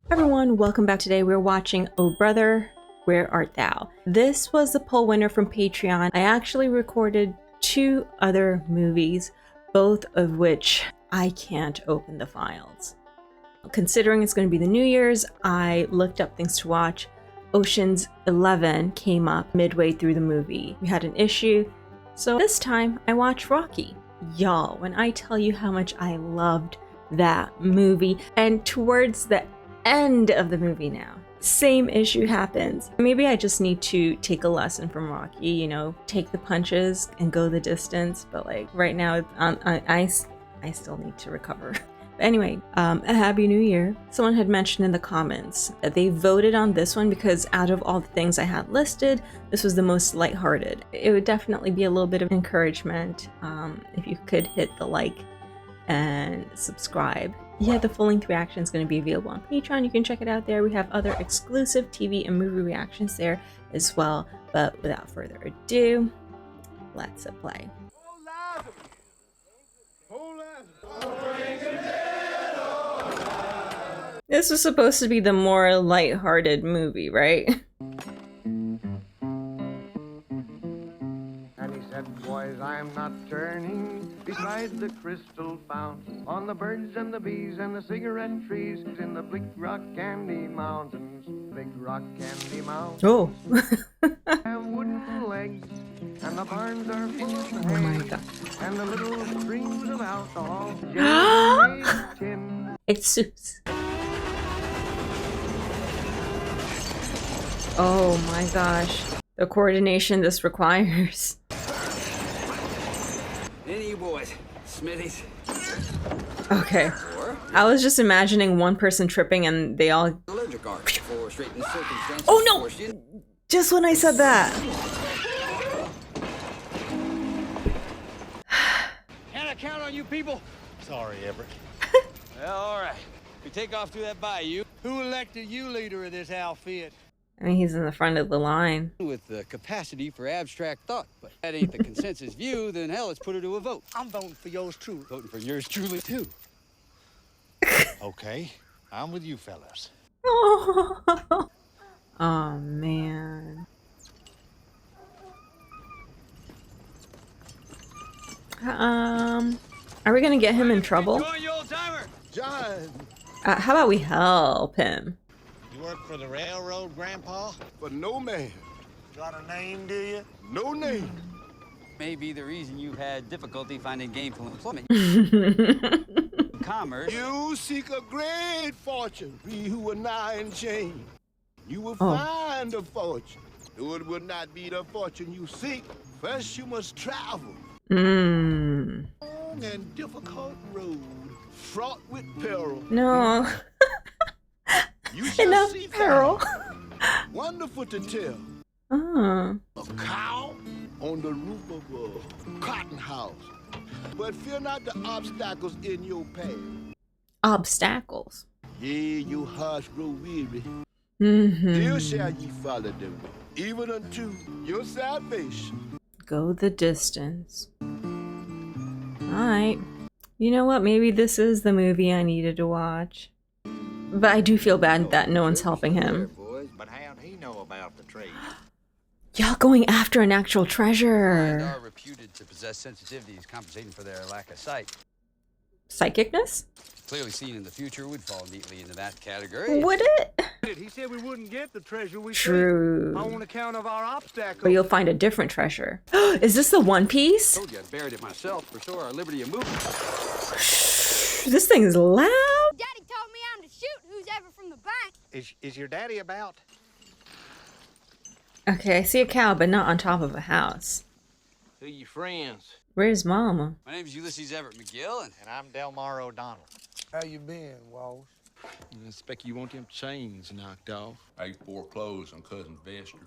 Everyone, welcome back. Today we're watching Oh Brother, Where Art Thou? This was the poll winner from Patreon. I actually recorded 2 other movies, both of which I can't open the files. Considering it's going to be the New Year's, I looked up things to watch. Ocean's 11 came up midway through the movie. We had an issue, so this time I watched Rocky. Y'all, when I tell you how much I loved that movie, and towards the end of the movie now, same issue happens. Maybe I just need to take a lesson from Rocky, you know, take the punches and go the distance, but like right now I still need to recover. But anyway, a happy new year. Someone had mentioned in the comments that they voted on this one because out of all the things I had listed, this was the most lighthearted. It would definitely be a little bit of encouragement if you could hit the like and subscribe. Yeah, the full-length reaction is going to be available on Patreon. You can check it out there. We have other exclusive TV and movie reactions there as well. But without further ado, let's play. This was supposed to be the more lighthearted movie, right? And he said, boys, I'm not turning beside the crystal fountain, on the birds and the bees and the cigarette trees, in the big rock candy mountains, big rock candy mountains. Oh. Have wooden legs, and the barns are full of hay. Oh my god. And the little streams of alcohol. It's Suits. Oh my gosh. The coordination this requires. Any boys, Smithies. Okay. I was just imagining one person tripping and they all... Oh no! Just when I said that. Can I count on you people? Sorry, Everett. Well, all right. We take off through that bayou. Who elected you leader of this outfit? I mean, he's in the front of the line. With the capacity for abstract thought. But that ain't the consensus view, then hell, let's put her to a vote. I'm voting for yours truly. Voting for yours truly, too. Okay, I'm with you fellas. Oh, oh man. Are we gonna get him in trouble? Join you, old timer. John, How about we help him? you work for the railroad, Grandpa? For no man, Got a name, do you? no name. May be the reason you've had difficulty finding gainful employment. Commerce. You seek a great fortune, we who are nigh and chain. You will find a fortune, though it will not be the fortune you seek. First you must travel. Long and difficult road, fraught with peril. No. You shall Enough see peril. wonderful to tell. Oh. A cow on the roof of a cotton house. But fear not the obstacles in your path. Obstacles. Yea, your hearts grow weary. Mm-hmm. Still shall ye follow them, even unto your salvation. Go the distance. Alright. You know what? Maybe this is the movie I needed to watch. But I do feel bad that no one's helping him. Boys, but how'd he know about the trade? Y'all going after an actual And treasure. are reputed to possess sensitivities compensating for their lack of sight. Psychicness? Clearly seen in the future would fall neatly into that category. Would it? He said we wouldn't get the treasure we True. on account of our obstacles. But you'll find a different treasure. Is this the One Piece? Told you I buried it myself for sure. Our liberty of movement. This thing is loud. Daddy told me I'm to shoot who's ever from the back. Is your daddy about? Okay, I see a cow, but not on top of a house. Who your friends? Where's Mama? My name's Ulysses Everett McGill, and And I'm Delmar O'Donnell. How you been, Walsh? I expect you want them chains knocked off. I foreclosed on Cousin Vester.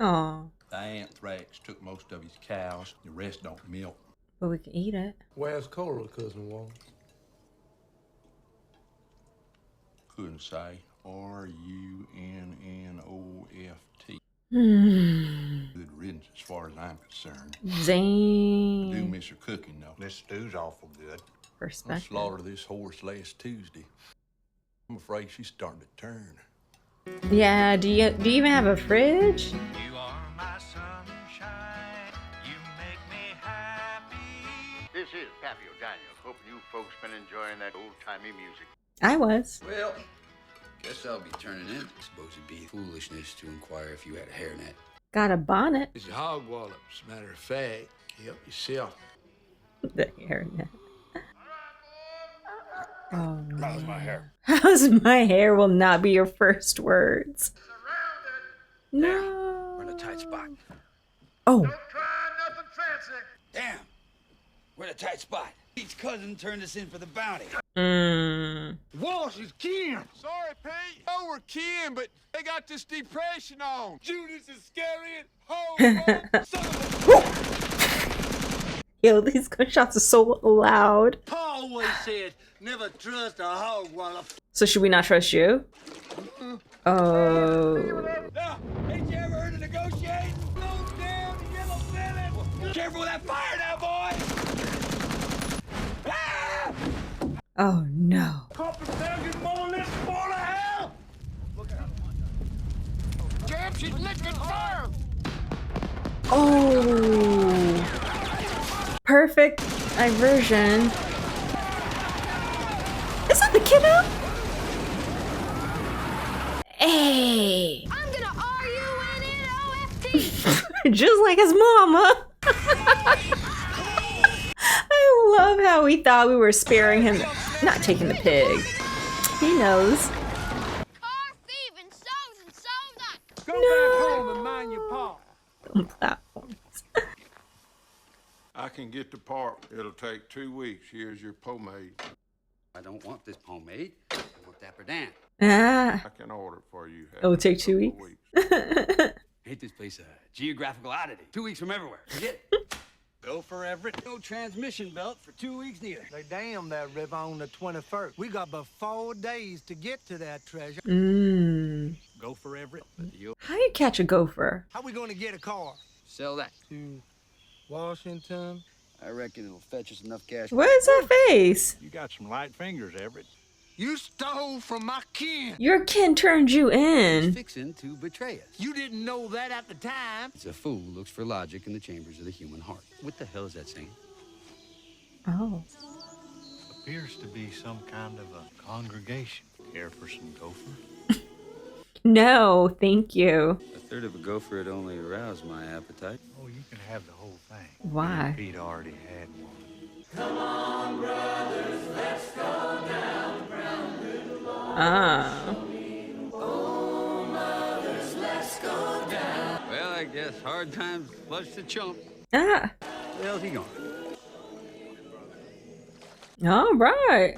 Aw, The anthrax took most of his cows. The rest don't milk. but we can eat it. Where's Coral, Cousin Walsh? Couldn't say. RUNNOFT. Good riddance as far as I'm concerned. Do Zane. miss her cooking though. This stew's awful good. I Perspective. slaughtered this horse last Tuesday. I'm afraid she's starting to turn. Yeah, do you even have a fridge? You are my sunshine. You make me happy. This is Pappy O'Daniel. Hoping you folks been enjoying that old-timey music. I was. Well, guess I'll be turning in. Suppose it'd be foolishness to inquire if you had a hairnet. Got a bonnet. It's hog wallops, matter of fact. Help yourself. The hairnet. Oh, How's my hair? how's my hair will not be your first words. No. We're in a tight spot. Oh. Try nothing fancy. Damn, we're in a tight spot. Pete's cousin turned us in for the bounty. Walsh is kin. Sorry, Pete. Oh, we're kin, but they got this depression on. Judas Iscariot, son of a... Yo, these gunshots are so loud. Paul always said, never trust a hog wallop. So should we not trust you? Oh. Now, ain't you ever heard of negotiating? Slow down, the yellow villain. Careful with that fire now, boys. Ah! Oh no. Jam, she's licking fire! Oh. Perfect diversion. Is that the kiddo? Hey. I'm gonna R-U-N-N-O-F-T. Just like his mama. I love how we thought we were sparing him, not taking the pig. He knows. Car thieving, so's and so's up. Go back home and mind your paw. Platforms. I can get the part. It'll take 2 weeks. Here's your pomade. I don't want this pomade. I want that Verdant. Ah. I can order it for you. It'll take 2 Couple weeks. Ain't this place a geographical oddity? 2 weeks from everywhere. Forget it. Go for Everett. No transmission belt for 2 weeks neither. They damned that river on the 21st. We got but 4 days to get to that treasure. Go for Everett. How you catch a gopher? How we gonna get a car? Sell that. To Washington? I reckon it'll fetch us enough cash. What is that face? You got some light fingers, Everett. You stole from my kin. Your kin turned you He's in. fixing to betray us. You didn't know that at the time. It's a fool who looks for logic in the chambers of the human heart. What the hell is that saying? Oh. Appears to be some kind of a congregation. Care for some gopher? No, thank you. A third of a gopher would only arouse my appetite. Oh, you can have the whole thing. Why? Pete already had one. Ah. Well, I guess hard times flush the chump. Ah. Where the hell's he going? All right.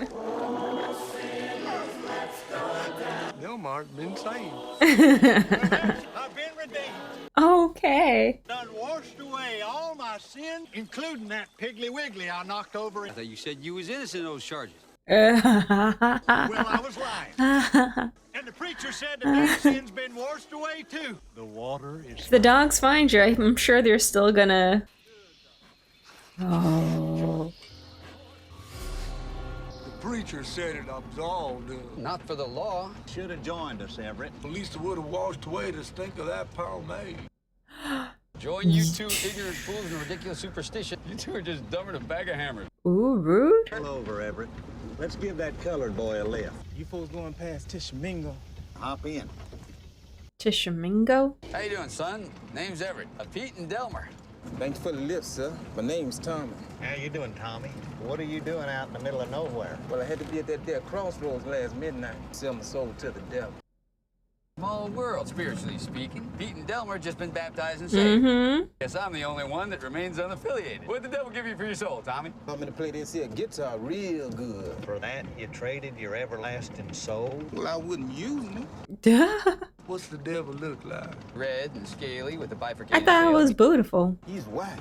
Delmar's been saved. I've been redeemed. Okay. Done washed away all my sins, including that Piggly Wiggly I knocked over. I thought you said you was innocent of those charges. Well, I was lying. And the preacher said that that sin's been washed away too. The water is. If the dogs find you, I'm sure they're still gonna. Oh. The preacher said it absolved him. Not for the law. Should have joined us, Everett. At least it would have washed away the stink of that pomade. Join you two ignorant fools in ridiculous superstition. You two are just dumber than a bag of hammers. Ooh, rude. Pull over, Everett. Let's give that colored boy a lift. You fools going past Tishomingo? Hop in. Tishomingo? How you doing, son? Name's Everett. Pete and Delmer. Thanks for the lift, sir. My name's Tommy. How you doing, Tommy? What are you doing out in the middle of nowhere? Well, I had to be at that there crossroads last midnight. Sell my soul to the devil. Small world, spiritually speaking. Pete and Delmer just been baptized and saved. Mm-hmm. Guess I'm the only one that remains unaffiliated. What'd the devil give you for your soul, Tommy? I'm gonna play this here guitar real good. For that, you traded your everlasting soul? Well, I wouldn't use me. I What's the devil look like? Red and scaly with a bifurcated thought it tail. was beautiful. He's white.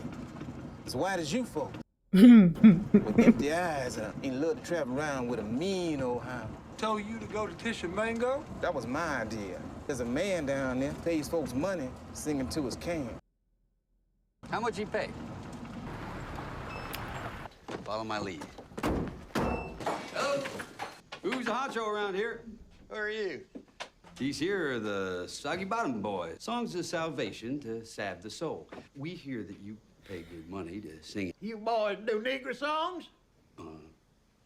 As white as you folk. Mm-hmm. With empty eyes and he loved to travel around with a mean old hound. Told you to go to Tishomingo? That was my idea. There's a man down there, pays folks money, singing to his can. How much he pay? Follow my lead. Hello? Who's the honcho around here? Who are you? These here are the Soggy Bottom Boys. Songs of salvation to salve the soul. We hear that you pay good money to sing it. You boys do Negro songs?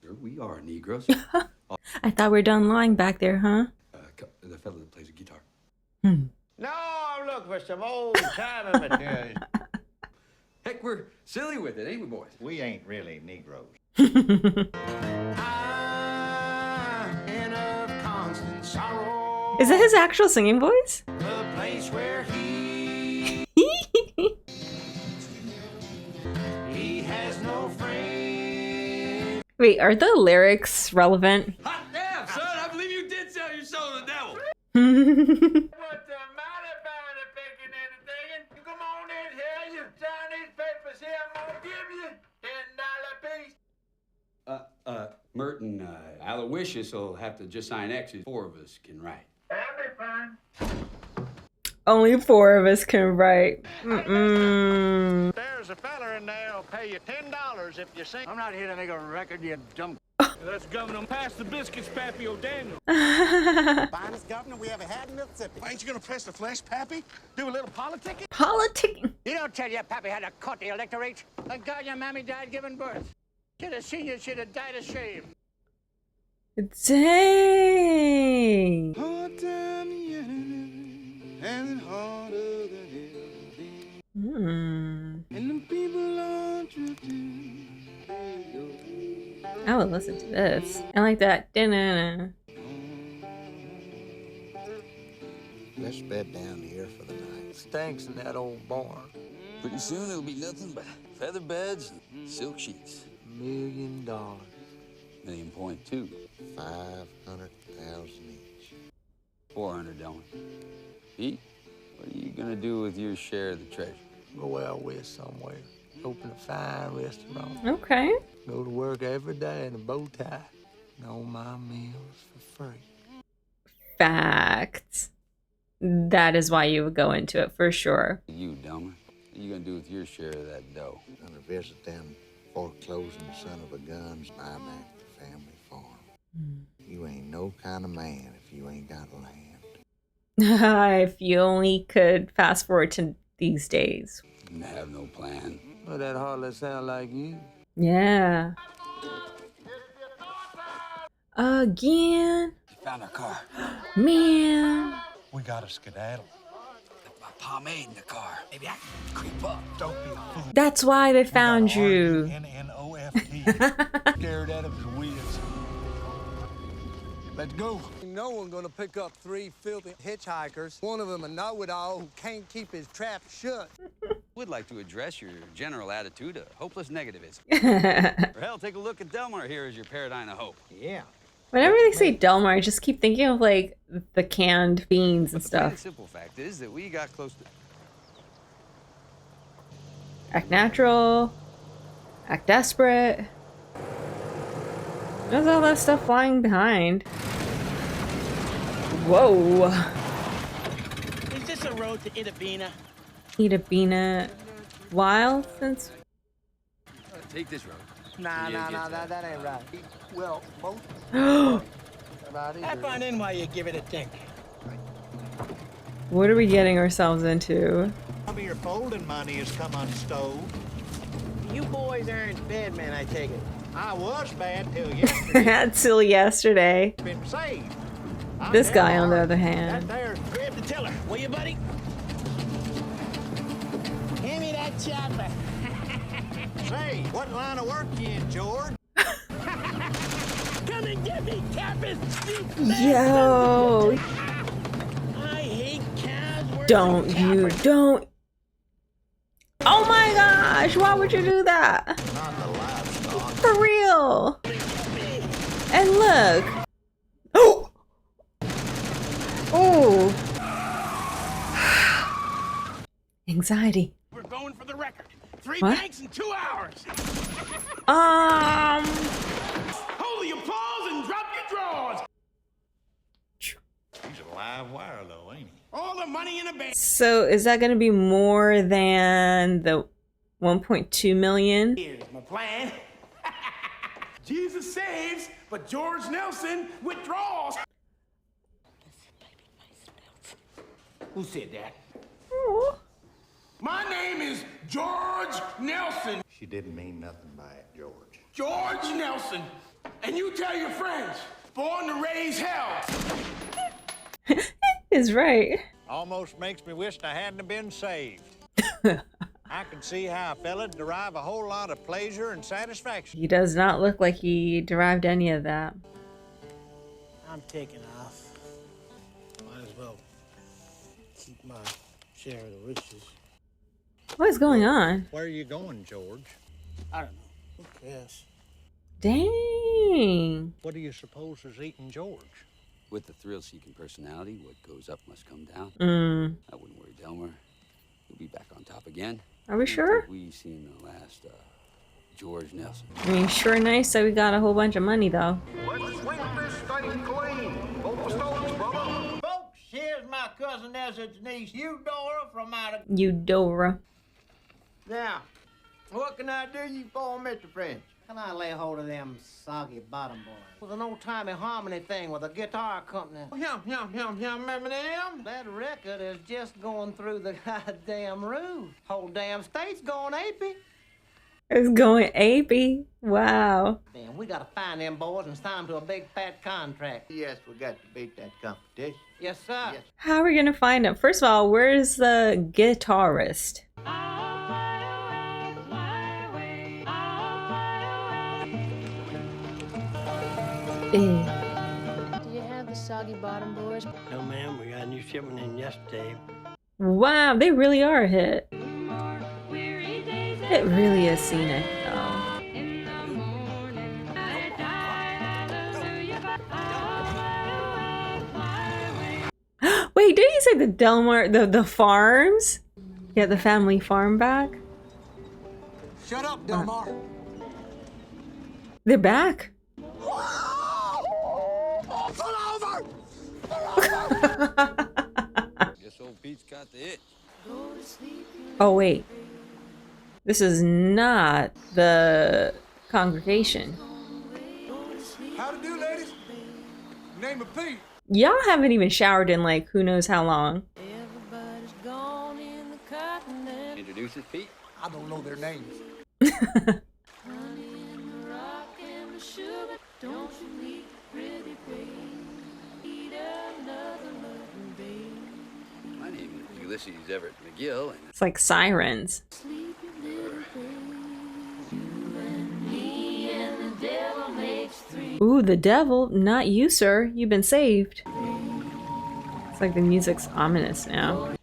Sure, we are Negroes. I thought we were done lying back there, huh? The fellow that plays the guitar. No, I'm looking for some old time material. Heck, we're silly with it, ain't we, boys? We ain't really Negroes. Is that his actual singing voice? The place where he has no friend. Wait, are the lyrics relevant? Hot damn, son! I believe you did sell your soul to the devil. What's the matter about the picking and the digging? You come on in here, you Chinese papers here. I'm gonna give you $10 piece. Merton, Aloysius will have to just sign X's. 4 of us can write. That'll be fine. Only 4 of us can write. Mm-mm. There's a fella in there who'll pay you $10 if you sing. I'm not here to make a record, you dumb. Let's governor pass the biscuits, Pappy O'Daniel. Finest governor we ever had in Mississippi. Ain't you gonna press the flesh, Pappy? Do a little politicking? Politicking. You don't tell your pappy how to cut the electorate. Thank God your mammy died giving birth. Should have seen you, should have died of shame. Dang. Hard time and harder than ever. And the people are drifting. I would listen to this. I like that. Da-na-na. Let's bed down here for the night. Stinks in that old barn. Pretty soon it'll be nothing but feather beds and silk sheets. $1 million. $1.2 million. 500,000 each. 400, don't we? Pete, what are you gonna do with your share of the treasure? Go out west somewhere. Open a fine restaurant. Okay. Go to work every day in a bow tie. And all my meals for free. Fact. That is why you would go into it for sure. You, dumber. What are you gonna do with your share of that dough? Gonna visit them foreclosing son of a guns, buy back the family farm. You ain't no kind of man if you ain't got land. If you only could fast forward to these days. I have no plan. Well, that hardly sound like you. Yeah. Again. Found our car. Man. We got a skedaddle. My pomade in the car. Maybe I can creep up. Don't be a fool. That's why they found you. N-N-O-F-T. Scared out of his wits. Let's go. No one gonna pick up 3 filthy hitchhikers. One of them a know-it-all who can't keep his trap shut. Would like to address your general attitude of hopeless negativism. Whenever Or hell, take a look at Delmar here as your paradigm of hope. Yeah. they say Delmar, I just keep thinking of like the canned beans and But the plain stuff. simple fact is that we got close to... Act natural. Act desperate. There's all that stuff flying behind. Whoa. Is this a road to Itabina? Eat a beanut. While since Take this road. Nah, that ain't right. Well, both about I either. find in why you give it a think. what are we getting ourselves into? Some of your folding money has come unstowed. You boys aren't bad men, I take it. I was bad till yesterday. Until yesterday. Been saved. I'm This guy, down on the hard. other hand. That there's Grab the tiller, will you, buddy? Hand me that chopper. Say, what line of work you in, George? Come and get me, Captain! Yo, I hate cows. don't. Oh my gosh, why would you do that? Not the livestock. For real. And look. Oh. Oh. Anxiety. We're going for the record. 3 What? banks in 2 hours. Hold your paws and drop your drawers. He's a live wire, though, ain't he? All the money in the bank. So is that going to be more than the 1.2 million? Here's my plan. Jesus saves, but George Nelson withdraws. Who said that? Aw. My name is George Nelson. She didn't mean nothing by it, George. George Nelson. And you tell your friends, born to raise hell. He's right. Almost makes me wish I hadn't been saved. I can see how a fella derive a whole lot of pleasure and satisfaction. He does not look like he derived any of that. I'm taking off. Might as well keep my share of the riches. What is going on? Where are you going, George? I don't know. Who cares? Dang. What do you suppose is eating George? With the thrill-seeking personality, what goes up must come down. I wouldn't worry, Delmer. You'll be back on top again. Are we sure? We've seen the last George Nelson. I mean, sure nice that we got a whole bunch of money, though. Let's swing this thing clean. Both the stones, brother. Folks, here's my cousin Ezra's niece, Eudora from out of... Eudora. Now, what can I do you for, Mr. French? Can I lay hold of them Soggy Bottom Boys? With an old-timey harmony thing with a guitar company. Remember them? That record is just going through the goddamn roof. Whole damn state's going apey. It's going apey. Wow. Damn, we gotta find them boys and sign them to a big fat contract. Yes, we got to beat that competition. Yes, sir. Yes. How are we gonna find him? First of all, where's the guitarist? Do you have the Soggy Bottom Boys? No, ma'am. We got a new shipment in yesterday. Wow, they really are a hit. It really is scenic, though. Wait, did you say the Delmar, the farms? Yeah, the family farm back? Shut up, Delmar. They're back? Guess old Pete's got the itch. Oh, wait. This is not the congregation. How to do, ladies? Name of Pete. Y'all haven't even showered in like who knows how long. Introduce us, Pete. I don't know their names. My name is Ulysses Everett McGill, and It's like sirens. Ooh, the devil, not you, sir. You've been saved. It's like the music's ominous now.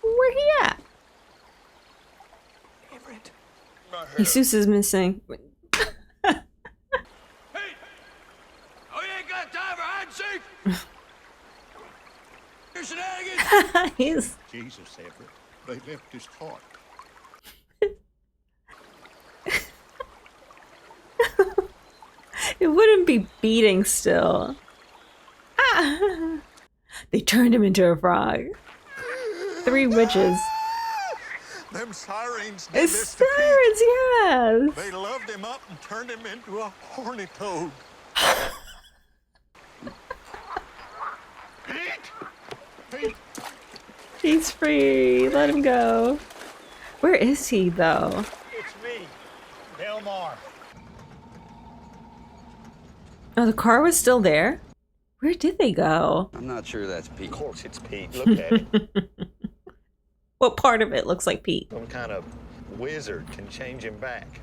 Where he at? Everett. Jesus is missing. Hey! Oh, you ain't got time for hide and seek! Your shenanigans! He's Jesus, Everett. They left his heart. It wouldn't be beating still. Ah. They turned him into a frog. 3 witches. Them sirens did It's this to Pete. sirens, yes. They loved him up and turned him into a horny toad. Pete! He's free. Let him go. Where is he, though? It's me, Delmar. Oh, the car was still there? Where did they go? I'm not sure that's Pete. Of course it's Pete. Look at it. What part of it looks like Pete? Some kind of wizard can change him back.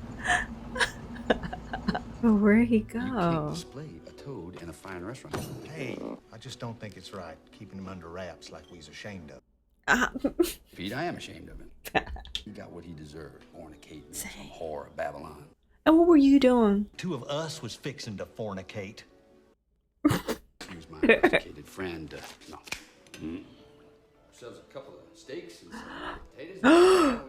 Oh, where'd he You can't go? display a toad in a fine restaurant. Hey, I just don't think it's right keeping him under wraps like we's ashamed of. Ah, Pete, I am ashamed of him. He got what he deserved, fornicating with some whore of Babylon. and what were you doing? Two of us was fixing to fornicate. He was my educated friend. No. Ourselves a couple of steaks and some potatoes.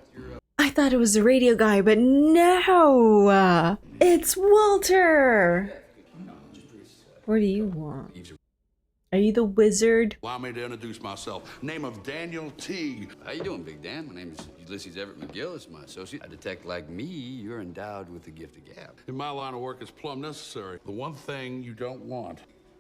I thought it was the radio guy, but no! It's Walter! What do you want? Are you the wizard? Allow me to introduce myself. Name of Daniel Teague. How you doing, Big Dan? My name is Ulysses Everett McGill. It's my associate. A detective like me, you're endowed with the gift of gab. In my line of work, it's plumb necessary. The one thing you don't want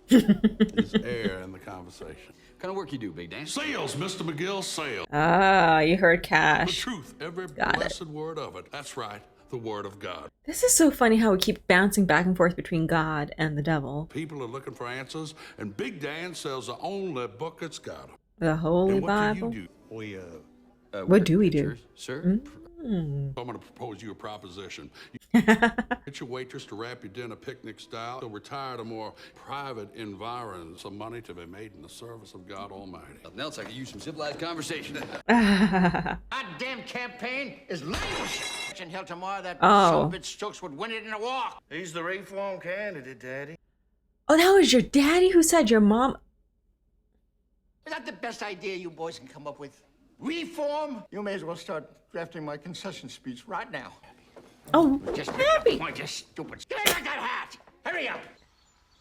is air in the conversation. What kind of work you do, Big Dan? Sales, Mr. McGill, sales. Ah, you heard The cash. truth, every Got it. blessed word of it. That's right, the word of God. This is so funny how we keep bouncing back and forth between God and the devil. People are looking for answers, and Big Dan sells the only book that's got them. The Holy And what Bible. do you do? We, What do we do? Sir? I'm going to propose you a proposition. Get your waitress to wrap your dinner picnic style. So retire to more private environs. Some money to be made in the service of God Almighty. Nothing else, I could use some civilized conversation. Goddamn campaign is languishing. Until tomorrow, that Oh. bitch Stokes would win it in a walk. He's the reform candidate, Daddy. Oh, that was your daddy who said your mom. Is that the best idea you boys can come up with? Reform? You may as well start drafting my concession speech right now. Oh, Just happy. point you stupid. Get out that hat! Hurry up!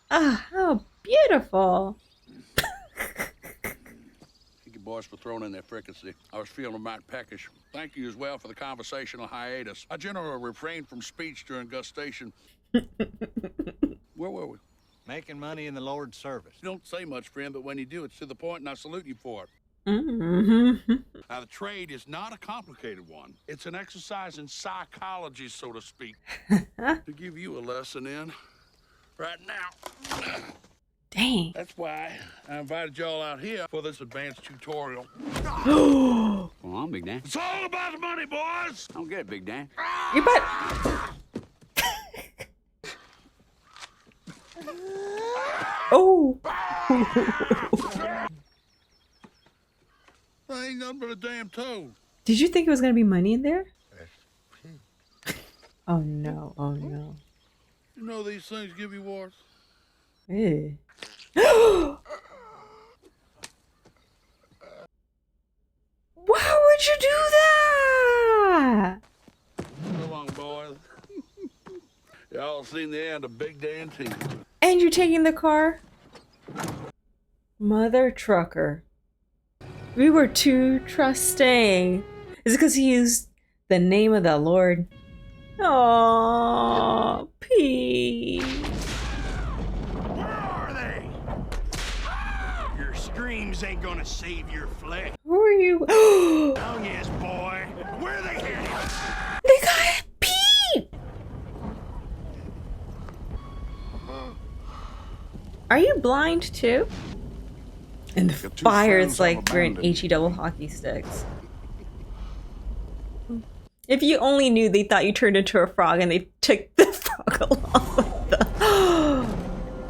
Ah, how beautiful. Thank you, boys, for throwing in that fricassee. I was feeling mighty peckish. Thank you as well for the conversational hiatus. I generally refrain from speech during gustation. Where were we? Making money in the Lord's service. You don't say much, friend, but when you do, it's to the point, and I salute you for it. Mm-hmm. Now, the trade is not a complicated one. It's an exercise in psychology, so to speak. To give you a lesson in right now. Dang. That's why I invited y'all out here for this advanced tutorial. Come on, Big Dan. It's all about the money, boys! I don't get it, Big Dan. You bet. Oh. That ain't nothing but a damn toad. Did you think it was going to be money in there? Oh no. Oh no. You know these things give you warts? Ew. Why would you do that? So long, boys. Y'all seen the end of Big Dan T. And you're taking the car? Mother trucker. We were too trusting. Is it because he used the name of the Lord? Oh, Pete. Where are they? Your screams ain't gonna save your flesh. Who are you? Oh, yes, boy. Where are they headed? They got Pete. Are you blind too? And the fire is like we're in HE double hockey sticks. If you only knew, they thought you turned into a frog and they took the frog along with them.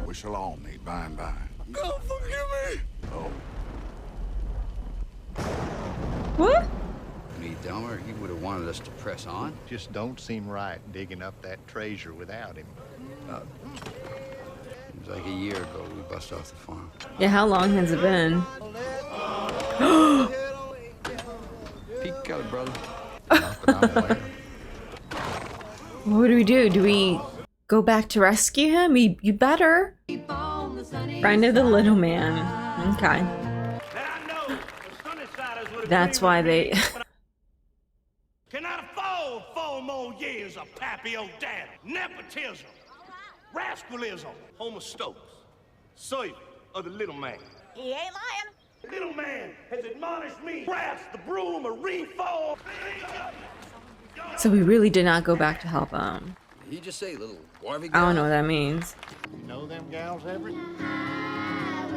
We shall all meet by and by. God, forgive me! Oh. What? Me, Delmer, he would have wanted us to press on. Just don't seem right digging up that treasure without him. It was like a year ago we bust off the farm. Yeah, how long has it been? Pete got it, brother. What do we do? Do we go back to rescue him? You better. Friend of the little man. Okay. That's why they... Cannot afford 4 more years of pappy old dad, nepotism, rascalism, Homer Stokes, servant of the little man. He ain't lying. Little man has admonished me, brass the broom, a reform. So we really did not go back to help him. Did he just say little dwarfy I don't know what that means. You know them gals, Everett? I'll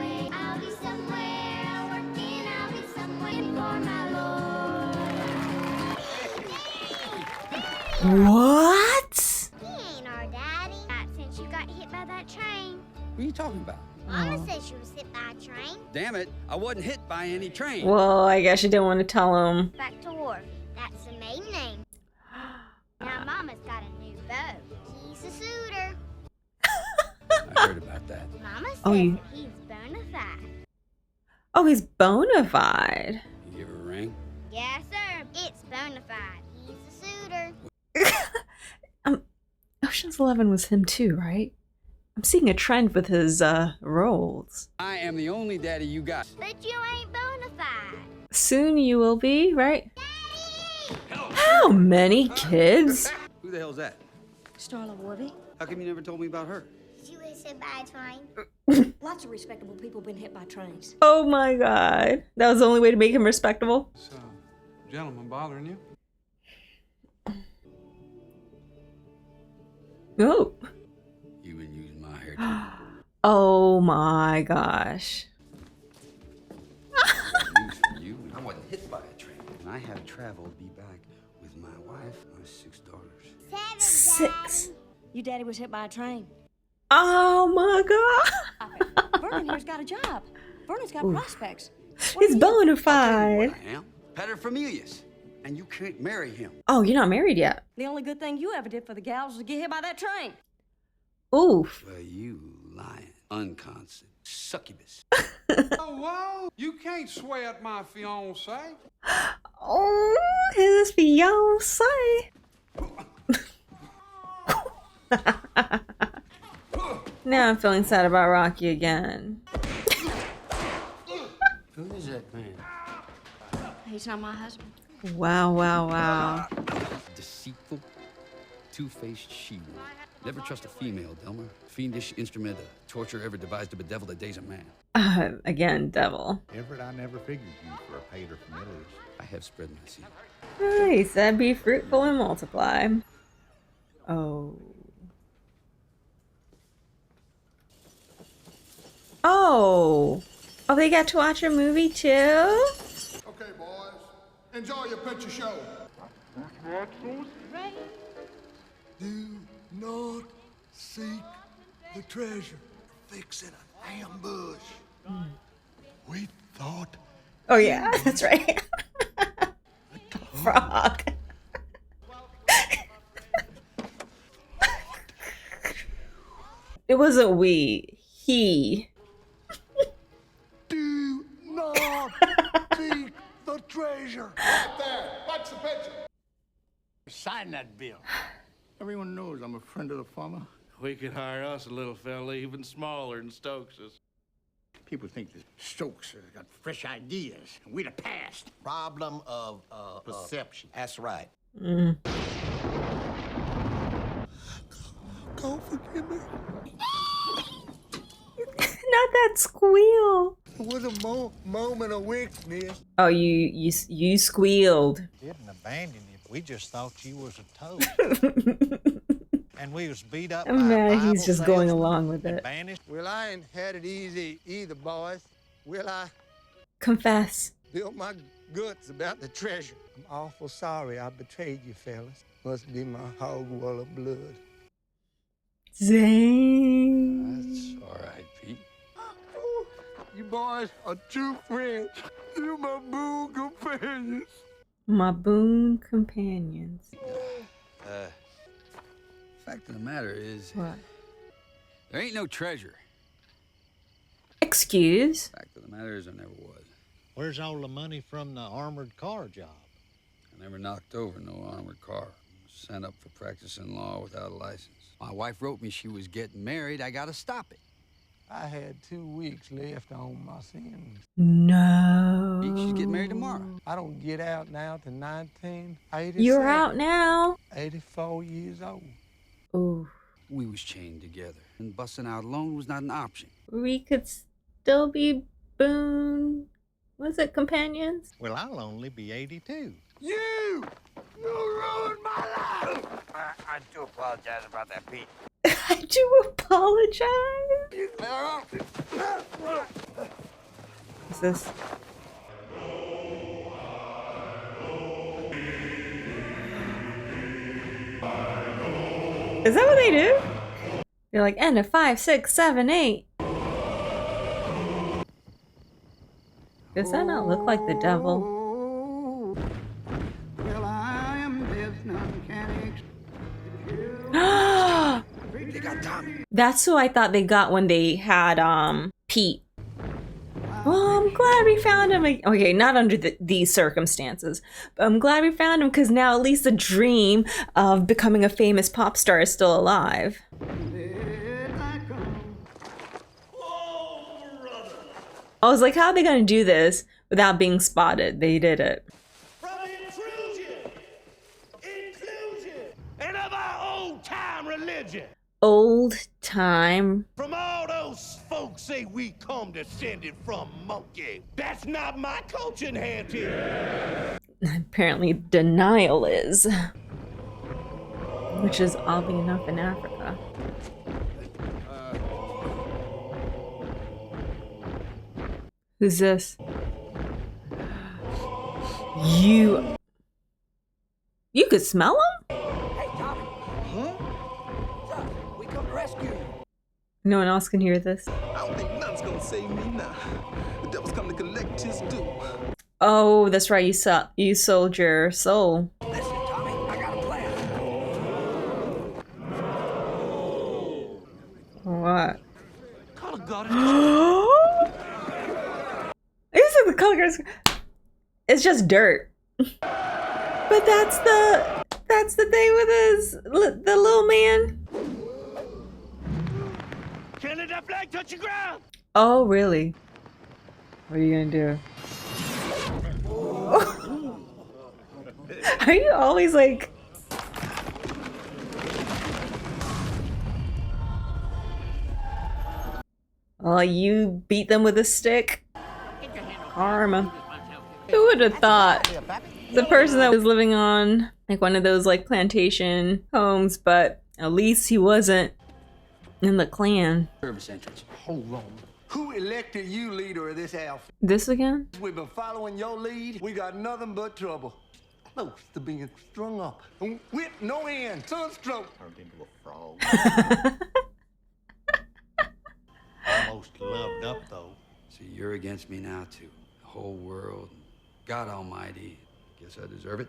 be somewhere working, I'll be somewhere for my Lord. What? He ain't our daddy. Not since you got hit by that train. What are you talking about? Mama said she was hit by a train. Damn it, I wasn't hit by any train. Well, I guess you didn't want to tell him. Back to Wharf. That's the maiden name. Now Mama's got a new beau. He's a suitor. I heard about that. Mama says Oh, that he's bona fide. Oh, he's bona fide. You give her a ring? Yes, sir. It's bona fide. He's a suitor. Ocean's 11 was him too, right? I'm seeing a trend with his roles. I am the only daddy you got. But you ain't bona fide. Soon you will be, right? Daddy! How many kids? Who the hell's that? Starla Warby. How come you never told me about her? She was hit by a train. Lots of respectable people been hit by trains. Oh my god. That was the only way to make him respectable? So, gentleman bothering you? Oh. You been using my hair too. Oh my gosh. News for you. I wasn't hit by a train. And I have traveled to be back with my wife and my 6 daughters. 6. Your daddy was hit by a train. Oh my god. Vernon here's got a job. Vernon's got prospects. He's bona What fide. I am? Paterfamilias. And you can't marry him. Oh, you're not married yet. The only good thing you ever did for the gals was to get hit by that train. Oof. Well, you lying, unconstant succubus. Oh, whoa! You can't sweat my fiance. Oh, his fiance. Now I'm feeling sad about Rocky again. Who is that man? He's not my husband. Wow, wow, wow. Deceitful, two-faced she-wolf. Never trust a female, Delmer. Fiendish instrument of torture ever devised to bedevil the days of man. Again, devil. Everett, I never figured you for a paterfamilias. I have spread my seed. He said be fruitful and multiply. Oh. Oh. Oh, they got to watch a movie too? Okay, boys. Enjoy your picture show. Do not seek the treasure. Fixing an ambush. We thought. Oh yeah, that's right. Frog. It wasn't we. He. Do not seek the treasure. Right there. Watch the picture. Sign that bill. Everyone knows I'm a friend of the farmer. We could hire us a little fella even smaller than Stokes's. People think that Stokes has got fresh ideas, and we the past. Problem of perception. That's right. God forgive me. Not that squeal. It was a moment of weakness. Oh, you squealed. Didn't abandon you. We just thought you was a toad. And we was beat up I'm by mad a he's just Bible going salesman along with and it. banished. Well, I ain't had it easy either, boys. Will I Confess. spill my guts about the treasure? I'm awful sorry I betrayed you, fellas. Must be my hog wall of blood. Zane. That's all right, Pete. You boys are true friends. You're my boon companions. My boon companions. Fact of the matter is, What? there ain't no treasure. Excuse? Fact of the matter is, there never was. Where's all the money from the armored car job? I never knocked over no armored car. I was sent up for practicing law without a license. My wife wrote me she was getting married. I gotta stop it. I had 2 weeks left on my sentence. No. She's getting married tomorrow. I don't get out now to 1987. You're out now. 84 years old. Ooh. We was chained together, and busting out alone was not an option. We could still be boon. Was it companions? Well, I'll only be 82. You ruined my life. I do apologize about that, Pete. I do apologize. What's this? Is that what they do? They're like, and a 5, 6, 7, 8. Does that not look like the devil? Well, I am deaf, none can They got Tommy. That's who I thought they got when they had Pete. Well, I'm glad we found him. Okay, not under these circumstances, but I'm glad we found him because now at least the dream of becoming a famous pop star is still alive. I was like, how are they gonna do this without being spotted? They did it. From intrusion, inclusion, and of our old time religion. Old time. From all those folks say we come descended from monkey. That's not my culture and heritage. Apparently denial is. Which is oddly enough in Africa. Who's this? You could smell him? Hey, Tommy. Huh? We come to rescue you. No one else can hear this. I don't think nothing's gonna save me now. The devil's come to collect his due. Oh, that's right. You sold your soul. Listen, Tommy, I got a plan. What? Color guard Is it the color? It's just dirt. But that's the thing with the little man. Can't let that flag touch the ground. Oh, really? What are you gonna do? Are you always like... Oh, you beat them with a stick? Karma. Who would have thought? The person that was living on like one of those like plantation homes, but at least he wasn't in the Klan. Service entrance. Hold on. Who elected you leader of this outfit? This again? We've been following your lead. We got nothing but trouble. Close to being strung up. With no end. Sunstroke. Turned into a frog. Almost loved up, though. So you're against me now, too. The whole world. God Almighty. Guess I deserve it.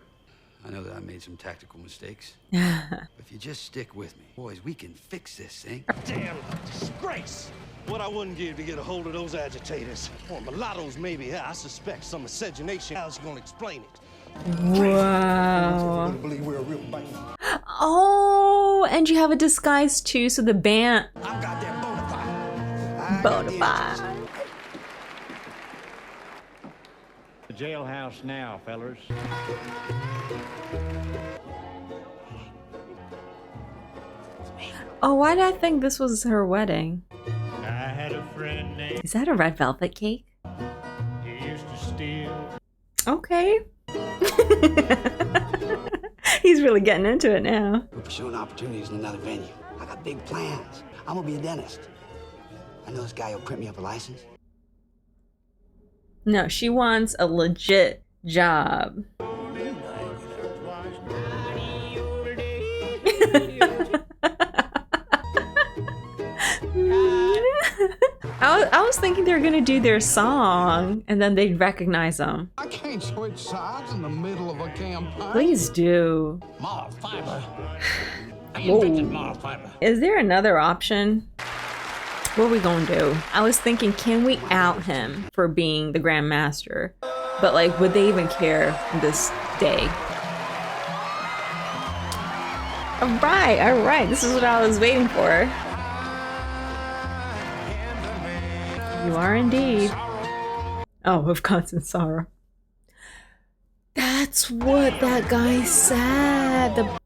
I know that I made some tactical mistakes. But if you just stick with me, boys, we can fix this thing. Damn disgrace. What I wouldn't give to get a hold of those agitators. Or mulattoes, maybe. I suspect some miscegenation. How's gonna explain it? Wow. Believe we're a real band. Oh, and you have a disguise too, so the band. I've got that bona fide. Bona fide. The jailhouse now, fellers. Oh, why did I think this was her wedding? I had a friend named... Is that a red velvet cake? He used to steal. Okay. He's really getting into it now. We're pursuing opportunities in another venue. I got big plans. I'm gonna be a dentist. I know this guy will print me up a license. No, she wants a legit job. I was thinking they were gonna do their song and then they'd recognize them. I can't switch sides in the middle of a campaign. Please do. Moral fiber. I Whoa. invented moral fiber. Is there another option? What are we gonna do? I was thinking, can we out him for being the Grand Master? But like, would they even care this day? All right. This is what I was waiting for. You are indeed. Oh, of constant sorrow. That's what that guy said.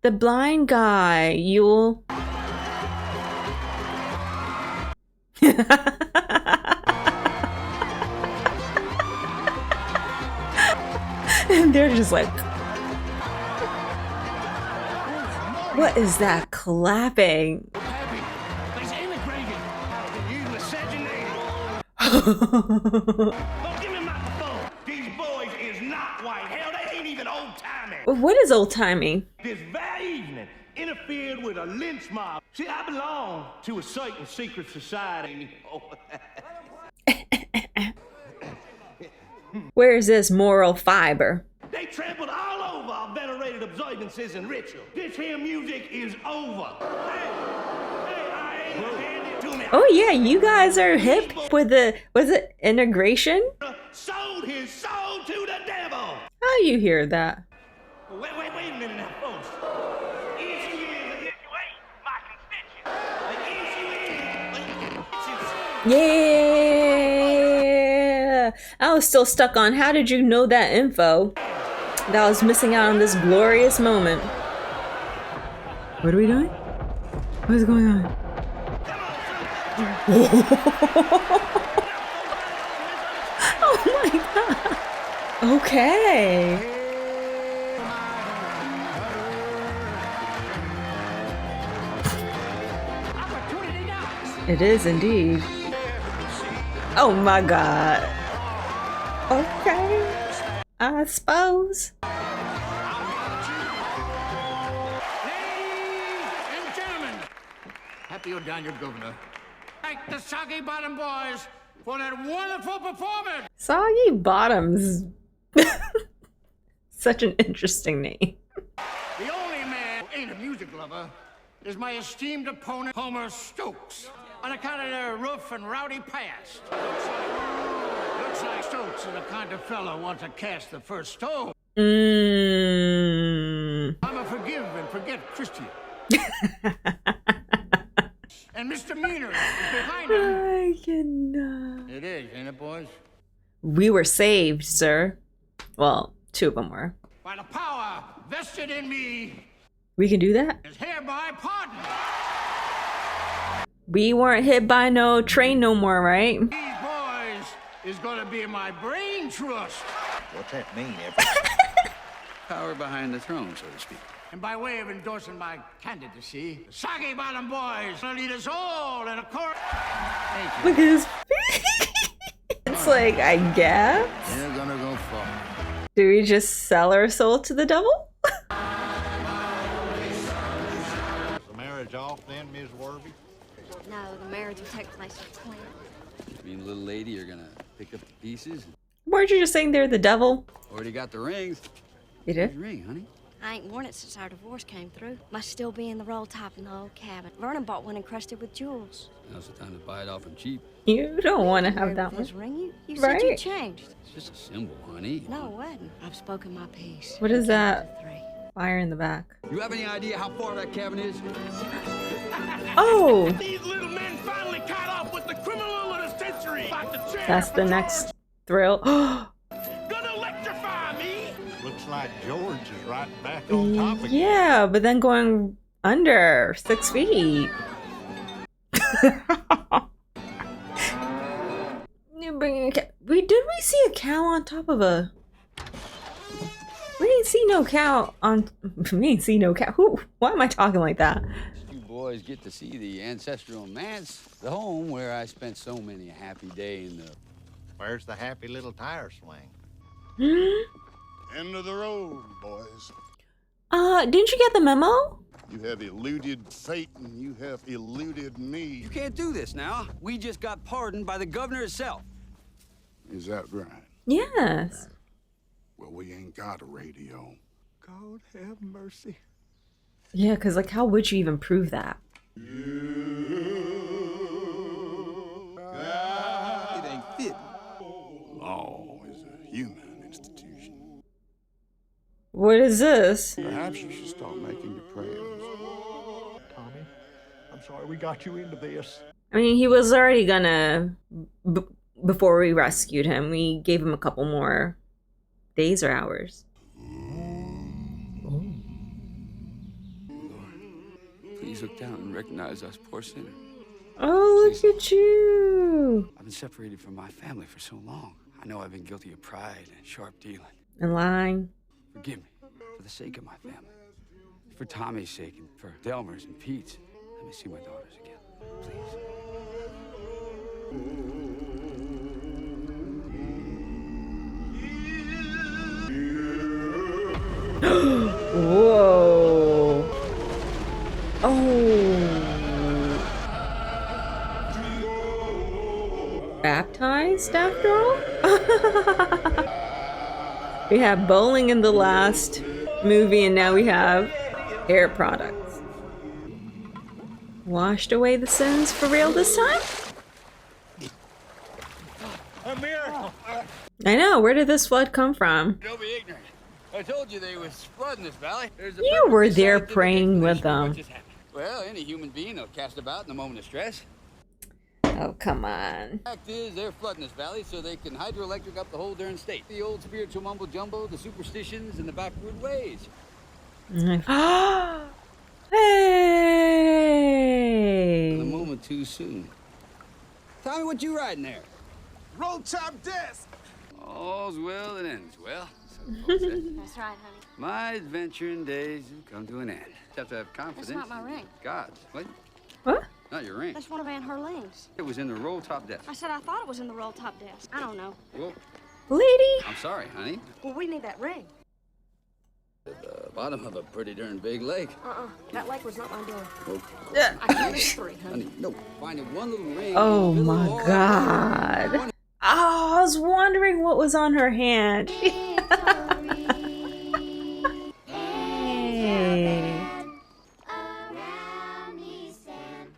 The blind guy. You'll... And they're just like... What is that clapping? Don't give me a microphone. These boys is not white. Hell, they ain't even old-timey. What is old-timey? This very evening, interfered with a lynch mob. See, I belong to a certain secret society. Where is this moral fiber? They trampled all over our venerated observances and rituals. This here music is over. Hey, I ain't handed to me. Oh yeah, you guys are hip with the, was it integration? Sold his soul to the devil. How you hear that? Wait a minute now, folks. Issue is that you ain't my constituent. The issue is... Yeah. I was still stuck on how did you know that info? That I was missing out on this glorious moment. What are we doing? What is going on? Oh my god. Okay. It is indeed. Oh my god. Okay. I suppose. Ladies and gentlemen, happy you're down your governor. Thank the Soggy Bottom Boys for that wonderful performance. Soggy Bottoms. Such an interesting name. The only man who ain't a music lover is my esteemed opponent, Homer Stokes, on account of their rough and rowdy past. Looks like Stokes is the kind of fellow who wants to cast the first stone. I'm a forgive and forget Christian. And misdemeanor is behind him. I cannot. It is, ain't it, boys? We were saved, sir. Well, 2 of them were. By the power vested in me, We can do that? is hereby pardoned. We weren't hit by no train no more, right? These boys is gonna be my brain trust. What's that mean, Everett? Power behind the throne, so to speak. And by way of endorsing my candidacy, the Soggy Bottom Boys will lead us all in a chorus. Thank you. Look at his It's like, I guess. You're gonna go far. Do we just sell our soul to the devil? Is the marriage off then, Ms. Worby? No, the marriage will take place at 20. Me and little lady are gonna pick up the pieces. Weren't you just saying they're the devil? Already got the rings. You did? Where's your ring, honey? I ain't worn it since our divorce came through. Must still be in the roll top in the old cabin. Vernon bought one encrusted with jewels. Now's the time to buy it off him cheap. You don't want to have Married that with his one. ring? You Right. said you changed. It's just a symbol, honey. No, it wasn't. I've spoken my piece. What is Counted that? to 3. Fire in the back. You have any idea how far that cabin is? Oh! These little men finally caught up with the criminal of the century. About the chair. That's the next thrill. Gonna electrify me. Looks like George is right back on top again. Yeah, but then going under 6 feet. You bringing a cow? Did we see a cow on top of a? We didn't see no cow on. We didn't see no cow. Who? Why am I talking like that? You boys get to see the ancestral manse, the home where I spent so many a happy day in the... Where's the happy little tire swing? End of the road, boys. Didn't you get the memo? You have eluded fate and you have eluded me. You can't do this now. We just got pardoned by the governor himself. Is that right? Yes. Well, we ain't got a radio. God have mercy. Yeah, because like, how would you even prove that? It ain't fit. Law is a human institution. What is this? Perhaps you should start making your prayers. Tommy, I'm sorry we got you into this. I mean, he was already gonna. Before we rescued him, we gave him a couple more days or hours. Please look down and recognize us poor sinners. Oh, look at you! I've been separated from my family for so long. I know I've been guilty of pride and sharp dealing. And lying. Forgive me for the sake of my family. For Tommy's sake and for Delmer's and Pete's. Let me see my daughters again, please. Whoa. Oh. Baptized after all? We have bowling in the last movie and now we have hair products. Washed away the sins for real this time? A miracle. I know, where did this flood come from? Don't be ignorant. I told you there was flood in this valley. You were there praying with them. Well, any human being will cast about in a moment of stress. Oh, come on. Fact is, they're flooding this valley so they can hydroelectric up the whole darn state. The old spiritual mumbo jumbo, the superstitions, and the backward ways. Hey! A moment too soon. Tell me what you riding there. Roll top desk. All's well that ends well. So That's right, honey. my adventuring days have come to an end. You have to have confidence. That's not my ring. God's. What? What? Not your ring. That's one of Aunt Herlene's. It was in the roll top desk. I said I thought it was in the roll top desk. I don't know. Well, Lady! I'm sorry, honey. Well, we need that ring. At the bottom of a pretty darn big lake. That lake was not my doing. Well, I counted 3, honey. honey, no. Finding one little ring. Oh in the middle my of all god. that- Oh, I was wondering what was on her hand. Hey.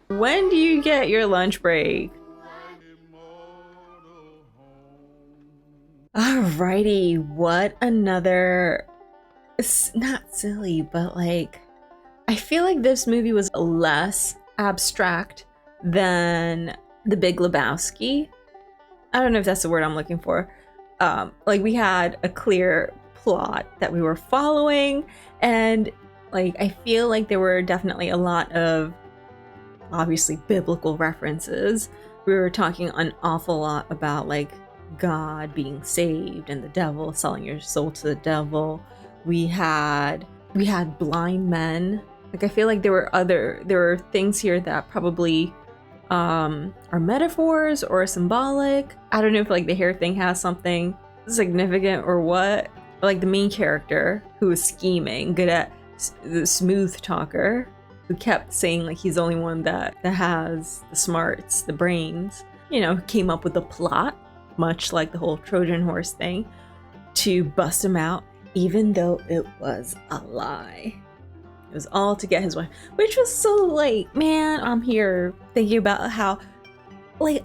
When do you get your lunch break? Alrighty, what another... It's not silly, but like... I feel like this movie was less abstract than The Big Lebowski. I don't know if that's the word I'm looking for. Like we had a clear plot that we were following, and like I feel like there were definitely a lot of obviously biblical references. We were talking an awful lot about like God being saved and the devil, selling your soul to the devil. We had blind men. Like I feel like there were things here that probably are metaphors or symbolic. I don't know if like the hair thing has something significant or what. But, like the main character who was scheming, good at the smooth talker, who kept saying like he's the only one that has the smarts, the brains, you know, came up with a plot, much like the whole Trojan horse thing, to bust him out, even though it was a lie. It was all to get his wife, which was so like, man, I'm here thinking about how, like,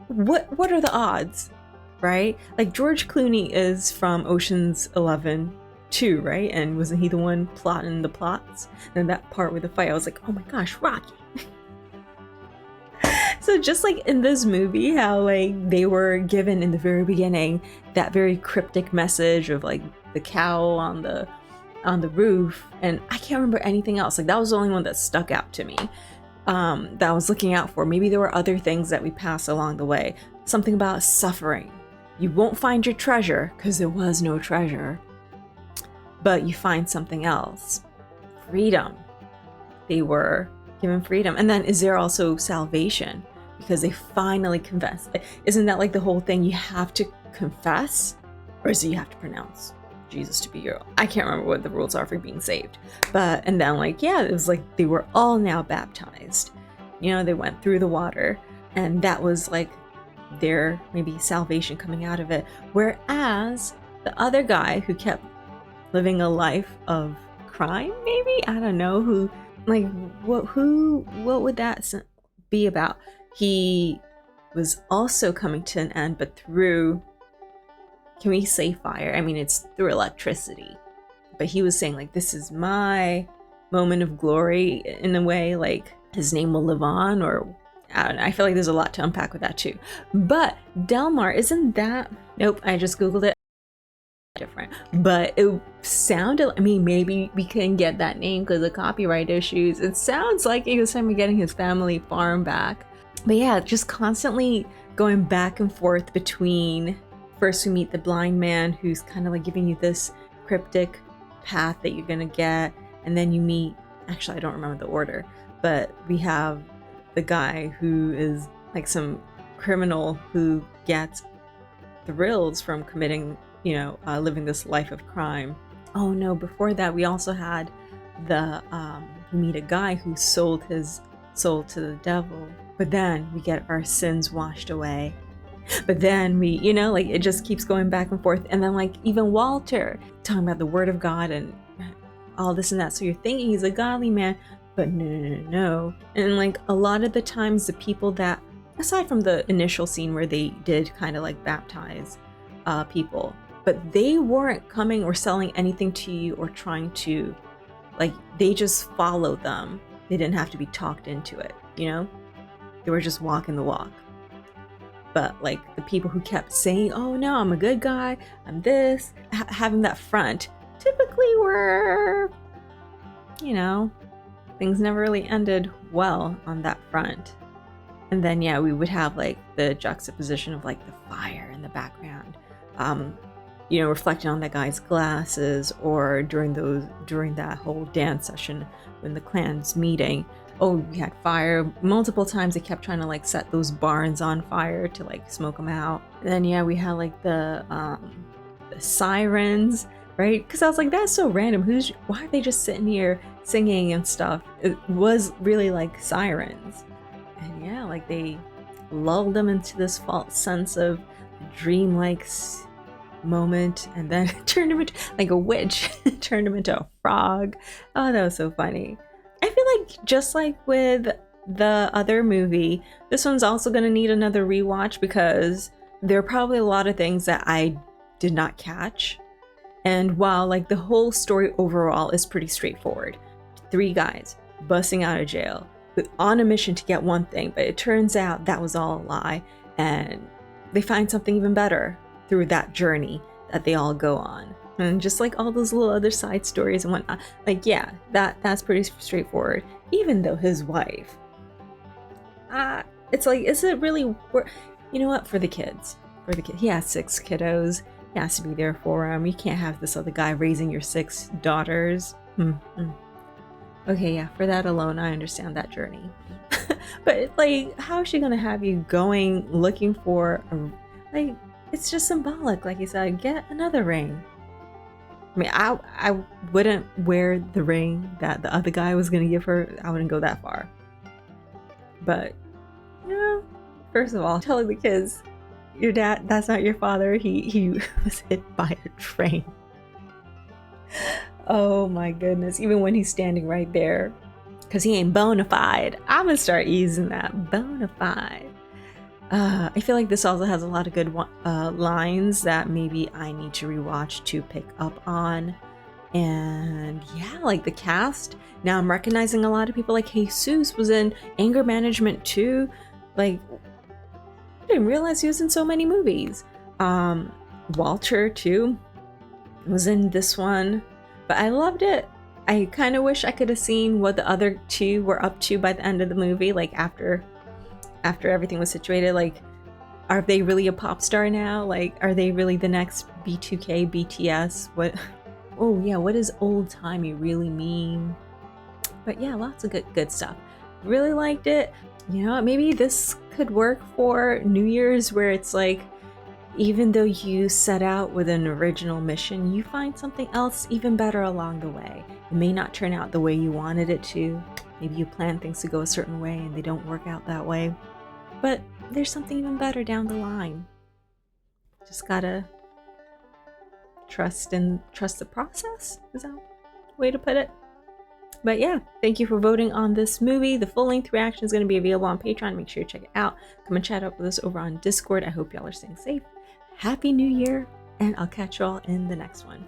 what are the odds, right? Like George Clooney is from Ocean's 11 too, right? And wasn't he the one plotting the plots? And that part with the fight, I was like, oh my gosh, Rocky. So just like in this movie, how like they were given in the very beginning that very cryptic message of like the cow on the roof, and I can't remember anything else. Like that was the only one that stuck out to me, that I was looking out for. Maybe there were other things that we passed along the way. Something about suffering. You won't find your treasure because there was no treasure, but you find something else. Freedom. They were given freedom. And then is there also salvation? Because they finally confess. Isn't that like the whole thing? You have to confess, or is it you have to pronounce Jesus to be your... I can't remember what the rules are for being saved. But, and then like, yeah, it was like they were all now baptized. You know, they went through the water, and that was like their maybe salvation coming out of it. Whereas the other guy who kept living a life of crime, maybe, I don't know, who like what would that be about? He was also coming to an end, but through, can we say fire? I mean, it's through electricity, but he was saying like, this is my moment of glory in a way, like his name will live on, or I don't know. I feel like there's a lot to unpack with that too. But Delmar, isn't that, nope, I just Googled it. Different, but it sounded, I mean, maybe we couldn't get that name because of copyright issues. It sounds like he was finally getting his family farm back. But yeah, just constantly going back and forth between, first we meet the blind man who's kind of like giving you this cryptic path that you're gonna get, and then you meet, actually I don't remember the order, but we have the guy who is like some criminal who gets thrills from committing, you know, living this life of crime. Oh no, before that we also had the we meet a guy who sold his soul to the devil, but then we get our sins washed away. But then we, you know, like it just keeps going back and forth. And then like even Walter talking about the word of God and all this and that. So you're thinking he's a godly man, but no. And like a lot of the times the people that, aside from the initial scene where they did kind of like baptize people, but they weren't coming or selling anything to you or trying to, like, they just followed them. They didn't have to be talked into it, you know? They were just walking the walk. but like the people who kept saying, oh no, I'm a good guy, I'm this, having that front, typically were, you know, things never really ended well on that front. And then yeah, we would have like the juxtaposition of like the fire in the background, you know, reflecting on that guy's glasses, or during that whole dance session when the clan's meeting. Oh, we had fire multiple times. They kept trying to like set those barns on fire to like smoke them out. And then yeah, we had like the sirens, right? Because I was like, that's so random. Why are they just sitting here singing and stuff? It was really like sirens. And yeah, like they lulled them into this false sense of dreamlike moment, and then turned him into like a witch, turned him into a frog. Oh, that was so funny. I feel like just like with the other movie, this one's also going to need another rewatch, because there are probably a lot of things that I did not catch. And while like the whole story overall is pretty straightforward, 3 guys busting out of jail on a mission to get one thing, but it turns out that was all a lie, and they find something even better through that journey that they all go on. And just like all those little other side stories and whatnot, like yeah, that's pretty straightforward. Even though his wife, it's like, is it really worth? You know what? For the kids, he has 6 kiddos. He has to be there for them. You can't have this other guy raising your 6 daughters. Okay, yeah, for that alone, I understand that journey. But like, how is she gonna have you going looking for like? It's just symbolic, like you said. Get another ring. I mean, I wouldn't wear the ring that the other guy was gonna give her. I wouldn't go that far. But, you know, first of all, telling the kids, your dad, that's not your father. He was hit by a train. Oh my goodness. Even when he's standing right there, because he ain't bona fide. I'm gonna start using that, bona fide. I feel like this also has a lot of good lines that maybe I need to rewatch to pick up on. And yeah, like the cast. Now I'm recognizing a lot of people, like Jesus was in Anger Management 2. Like, I didn't realize he was in so many movies. Walter too was in this one, but I loved it. I kind of wish I could have seen what the other 2 were up to by the end of the movie, like after everything was situated. Like, are they really a pop star now? Like, are they really the next B2K, BTS? What? Oh yeah, what does old timey really mean? But yeah, lots of good stuff. Really liked it. You know, maybe this could work for New Year's, where it's like, even though you set out with an original mission, you find something else even better along the way. It may not turn out the way you wanted it to. Maybe you plan things to go a certain way and they don't work out that way. But there's something even better down the line. Just gotta trust the process. Is that a way to put it? But yeah, thank you for voting on this movie. The full-length reaction is going to be available on Patreon. Make sure you check it out. Come and chat up with us over on Discord. I hope y'all are staying safe. Happy New Year, and I'll catch y'all in the next one.